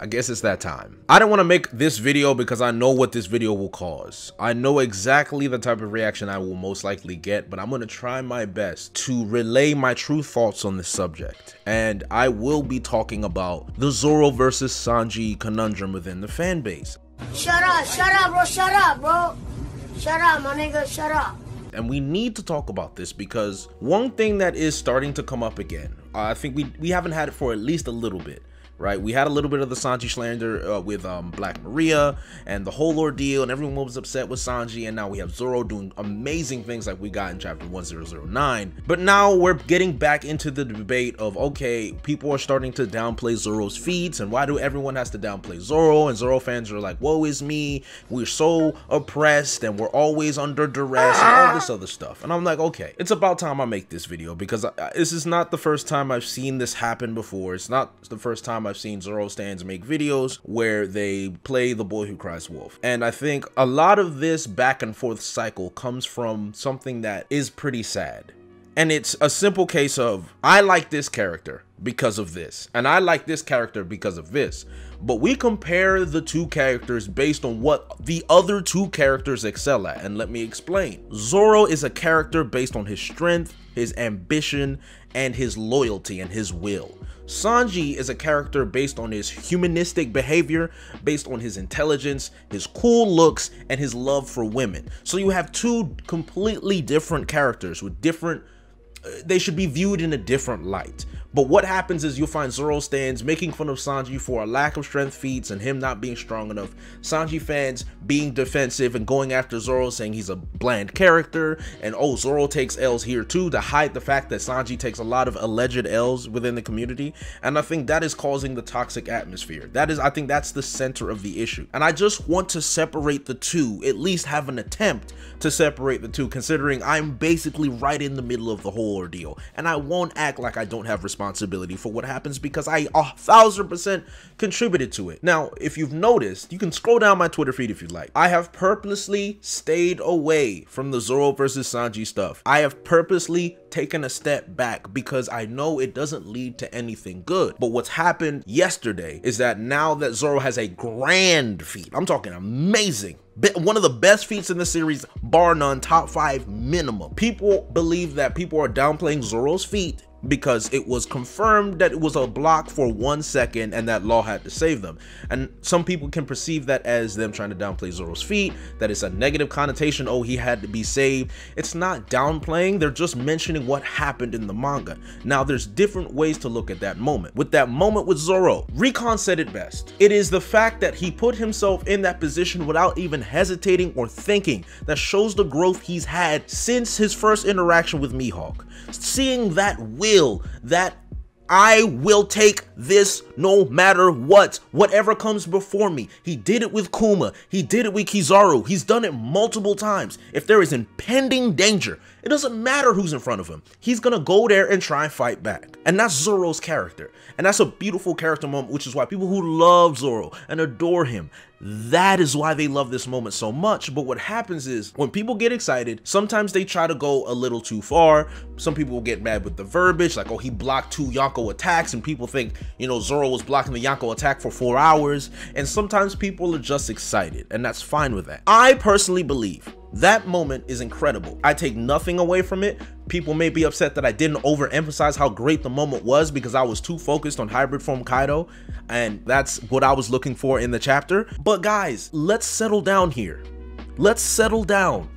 I guess it's that time. I don't want to make this video because I know what this video will cause. I know exactly the type of reaction I will most likely get, but I'm going to try my best to relay my true thoughts on this subject. And I will be talking about the Zoro versus Sanji conundrum within the fan base. Shut up, bro, shut up, my nigga, shut up. And we need to talk about this because one thing that is starting to come up again, I think we haven't had it for at least a little bit, right? We had a little bit of the Sanji slander with Black Maria and the whole ordeal, and everyone was upset with Sanji, and now we have Zoro doing amazing things like we got in chapter 1009. But now we're getting back into the debate of, okay, people are starting to downplay Zoro's feats, and why do everyone has to downplay Zoro? And Zoro fans are like, woe is me, we're so oppressed and we're always under duress and all this other stuff. And I'm like, okay, it's about time I make this video because this is not the first time I've seen this happen before. It's not the first time I've seen Zoro stands make videos where they play the boy who cries wolf. And I think a lot of this back and forth cycle comes from something that is pretty sad. And it's a simple case of, I like this character because of this, and I like this character because of this. But we compare the two characters based on what the other two characters excel at, and let me explain. Zoro is a character based on his strength, his ambition, and his loyalty and his will. Sanji is a character based on his humanistic behavior, based on his intelligence, his cool looks, and his love for women. So you have two completely different characters with different, they should be viewed in a different light. But what happens is you'll find Zoro stands making fun of Sanji for a lack of strength feats and him not being strong enough. Sanji fans being defensive and going after Zoro, saying he's a bland character. And oh, Zoro takes L's here too, to hide the fact that Sanji takes a lot of alleged L's within the community. And I think that is causing the toxic atmosphere. I think that's the center of the issue. And I just want to separate the two, at least have an attempt to separate the two, considering I'm basically right in the middle of the whole ordeal. And I won't act like I don't have responsibility for what happens because I 1000% contributed to it. Now, if you've noticed, you can scroll down my Twitter feed if you'd like. I have purposely stayed away from the Zoro versus Sanji stuff. I have purposely taken a step back because I know it doesn't lead to anything good. But what's happened yesterday is that now that Zoro has a grand feat, I'm talking amazing, one of the best feats in the series, bar none, top 5 minimum. People believe that people are downplaying Zoro's feat because it was confirmed that it was a block for 1 second and that Law had to save them. And some people can perceive that as them trying to downplay Zoro's feat, that it's a negative connotation, oh, he had to be saved. It's not downplaying, they're just mentioning what happened in the manga. Now, there's different ways to look at that moment. With that moment with Zoro, Recon said it best. It is the fact that he put himself in that position without even hesitating or thinking that shows the growth he's had since his first interaction with Mihawk. Seeing that that I will take this no matter what, whatever comes before me. He did it with Kuma, he did it with Kizaru, he's done it multiple times. If there is impending danger, it doesn't matter who's in front of him, he's gonna go there and try and fight back. And that's Zoro's character, and that's a beautiful character moment, which is why people who love Zoro and adore him, that is why they love this moment so much. But what happens is when people get excited, sometimes they try to go a little too far. Some people will get mad with the verbiage, like, oh, he blocked 2 Yonko attacks, and people think, you know, Zoro was blocking the Yonko attack for 4 hours. And sometimes people are just excited, and that's fine with that. I personally believe that moment is incredible. I take nothing away from it. People may be upset that I didn't overemphasize how great the moment was because I was too focused on hybrid form Kaido, and that's what I was looking for in the chapter. But guys, let's settle down here. Let's settle down.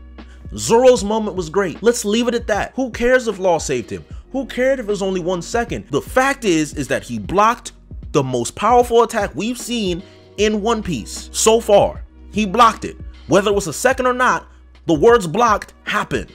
Zoro's moment was great. Let's leave it at that. Who cares if Law saved him? Who cared if it was only 1 second? The fact is that he blocked the most powerful attack we've seen in One Piece so far. He blocked it. Whether it was a second or not, the words blocked happened.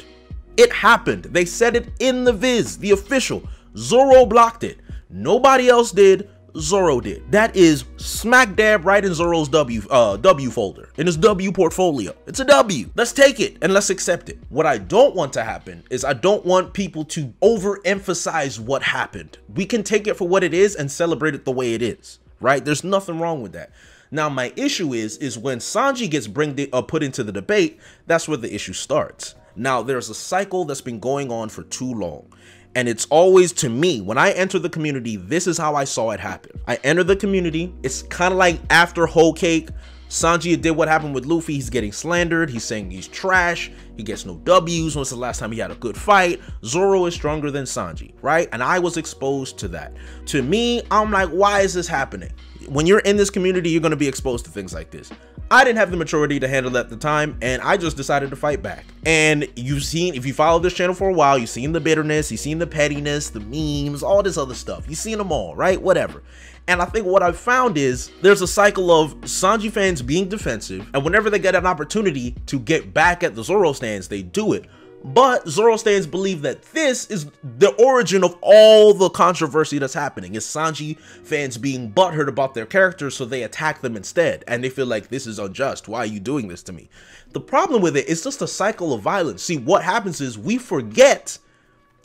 It happened. They said it in the viz, the official. Zoro blocked it. Nobody else did. Zoro did. That is smack dab right in Zoro's W folder, in his W portfolio. It's a W. Let's take it and let's accept it. What I don't want to happen is I don't want people to overemphasize what happened. We can take it for what it is and celebrate it the way it is, right? There's nothing wrong with that. Now, my issue is when Sanji gets put into the debate, that's where the issue starts. Now, there's a cycle that's been going on for too long. And it's always, to me, when I enter the community, this is how I saw it happen. I enter the community. It's kind of like after Whole Cake, Sanji did what happened with Luffy. He's getting slandered. He's saying he's trash. He gets no W's. When's the last time he had a good fight? Zoro is stronger than Sanji, right? And I was exposed to that. To me, I'm like, why is this happening? When you're in this community, you're going to be exposed to things like this. I didn't have the maturity to handle that at the time, and I just decided to fight back. And you've seen, if you follow this channel for a while, you've seen the bitterness, you've seen the pettiness, the memes, all this other stuff. You've seen them all, right? Whatever. And I think what I've found is there's a cycle of Sanji fans being defensive, and whenever they get an opportunity to get back at the Zoro stands, they do it. But Zoro stands believe that this is the origin of all the controversy that's happening. It's Sanji fans being butthurt about their characters, so they attack them instead. And they feel like, this is unjust. Why are you doing this to me? The problem with it is just a cycle of violence. See, what happens is we forget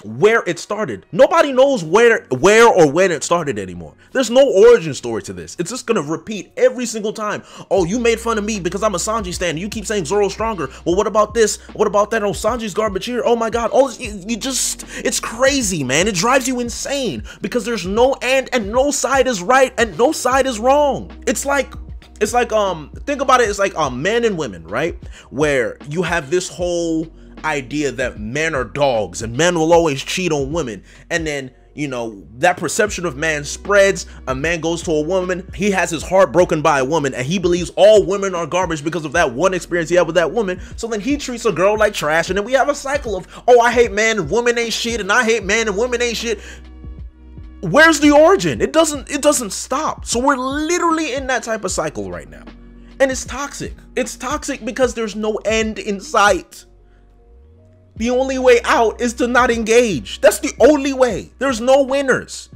where it started. Nobody knows where or when it started anymore. There's no origin story to this. It's just gonna repeat every single time. Oh, you made fun of me because I'm a Sanji stan. You keep saying Zoro's stronger. Well, what about this? What about that? Oh, Sanji's garbage here. Oh my god. Oh, it's crazy, man. It drives you insane because there's no end, and no side is right and no side is wrong. It's like think about it. It's like men and women, right? Where you have this whole idea that men are dogs and men will always cheat on women, and then, you know, that perception of man spreads. A man goes to a woman, he has his heart broken by a woman, and he believes all women are garbage because of that one experience he had with that woman. So then he treats a girl like trash, and then we have a cycle of, oh, I hate men and women ain't shit, and I hate men and women ain't shit. Where's the origin? It doesn't stop. So we're literally in that type of cycle right now, and it's toxic. It's toxic because there's no end in sight. The only way out is to not engage. That's the only way. There's no winners.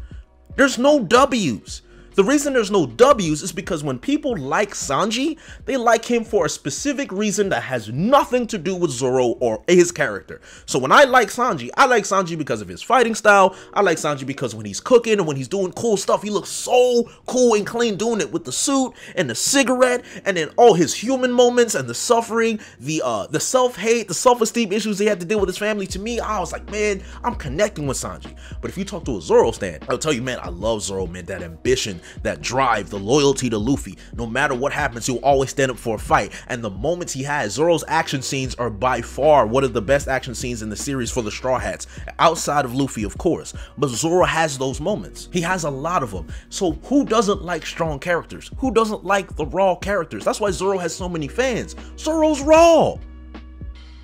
There's no W's. The reason there's no W's is because when people like Sanji, they like him for a specific reason that has nothing to do with Zoro or his character. So when I like Sanji because of his fighting style. I like Sanji because when he's cooking and when he's doing cool stuff, he looks so cool and clean doing it with the suit and the cigarette, and then all his human moments and the suffering, the self-hate, the self-esteem issues he had to deal with his family. To me, I was like, man, I'm connecting with Sanji. But if you talk to a Zoro stan, I'll tell you, man, I love Zoro, man, that ambition, that drive, the loyalty to Luffy. No matter what happens, he'll always stand up for a fight. And the moments he has, Zoro's action scenes are by far one of the best action scenes in the series for the Straw Hats, outside of Luffy, of course. But Zoro has those moments. He has a lot of them. So who doesn't like strong characters? Who doesn't like the raw characters? That's why Zoro has so many fans. Zoro's raw.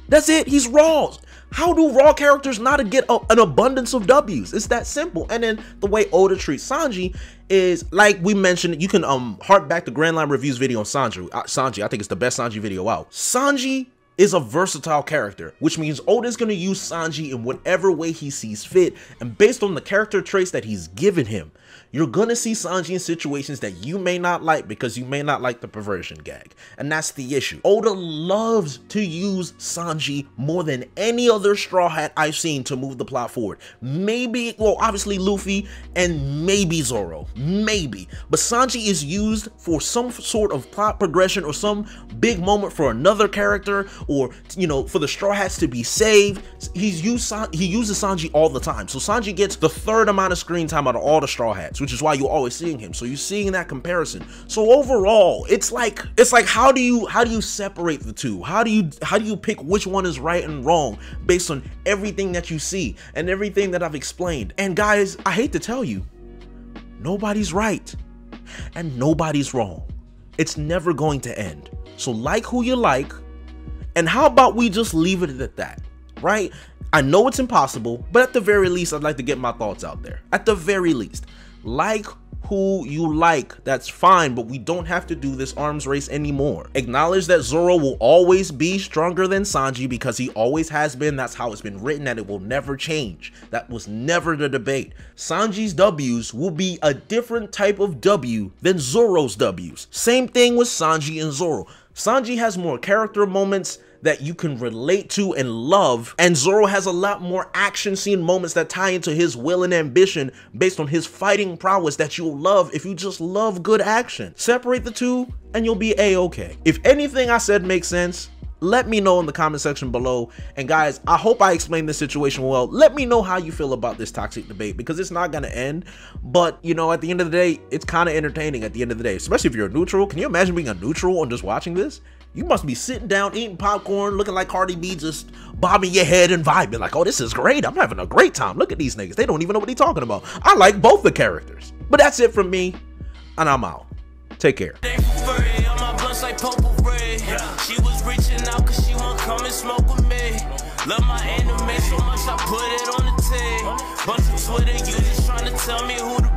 That's it. He's raw. How do raw characters not get an abundance of W's? It's that simple. And then the way Oda treats Sanji is, like we mentioned, you can hark back to Grand Line Review's video on Sanji. I think it's the best Sanji video out. Sanji is a versatile character, which means Oda is going to use Sanji in whatever way he sees fit, and based on the character traits that he's given him, you're gonna see Sanji in situations that you may not like because you may not like the perversion gag. And that's the issue. Oda loves to use Sanji more than any other Straw Hat I've seen to move the plot forward. Maybe, well, obviously Luffy and maybe Zoro, maybe. But Sanji is used for some sort of plot progression or some big moment for another character, or, you know, for the Straw Hats to be saved. He uses Sanji all the time. So Sanji gets the third amount of screen time out of all the Straw Hats, which is why you're always seeing him. So you're seeing that comparison. So overall, it's like how do you separate the two? How do you pick which one is right and wrong based on everything that you see and everything that I've explained? And guys, I hate to tell you, nobody's right and nobody's wrong. It's never going to end. So like who you like, and how about we just leave it at that, right? I know it's impossible, but at the very least, I'd like to get my thoughts out there. At the very least, like who you like, that's fine, but we don't have to do this arms race anymore. Acknowledge that Zoro will always be stronger than Sanji because he always has been. That's how it's been written, and it will never change. That was never the debate. Sanji's W's will be a different type of W than Zoro's W's. Same thing with Sanji and Zoro. Sanji has more character moments that you can relate to and love, and Zoro has a lot more action scene moments that tie into his will and ambition based on his fighting prowess that you'll love if you just love good action. Separate the two and you'll be a-okay. If anything I said makes sense, Let me know in the comment section below. And guys, I hope I explained this situation well. Let me know how you feel about this toxic debate, because it's not going to end. But, you know, at the end of the day, it's kind of entertaining at the end of the day, especially if you're a neutral. Can you imagine being a neutral and just watching this? You must be sitting down, eating popcorn, looking like Cardi B, just bobbing your head and vibing like, oh, this is great. I'm having a great time. Look at these niggas. They don't even know what they're talking about. I like both the characters. But that's it from me, and I'm out. Take care. She was reaching out cause she won't come and smoke with me. Love my anime so much I put it on the tag. Bunch of Twitter users trying to tell me who to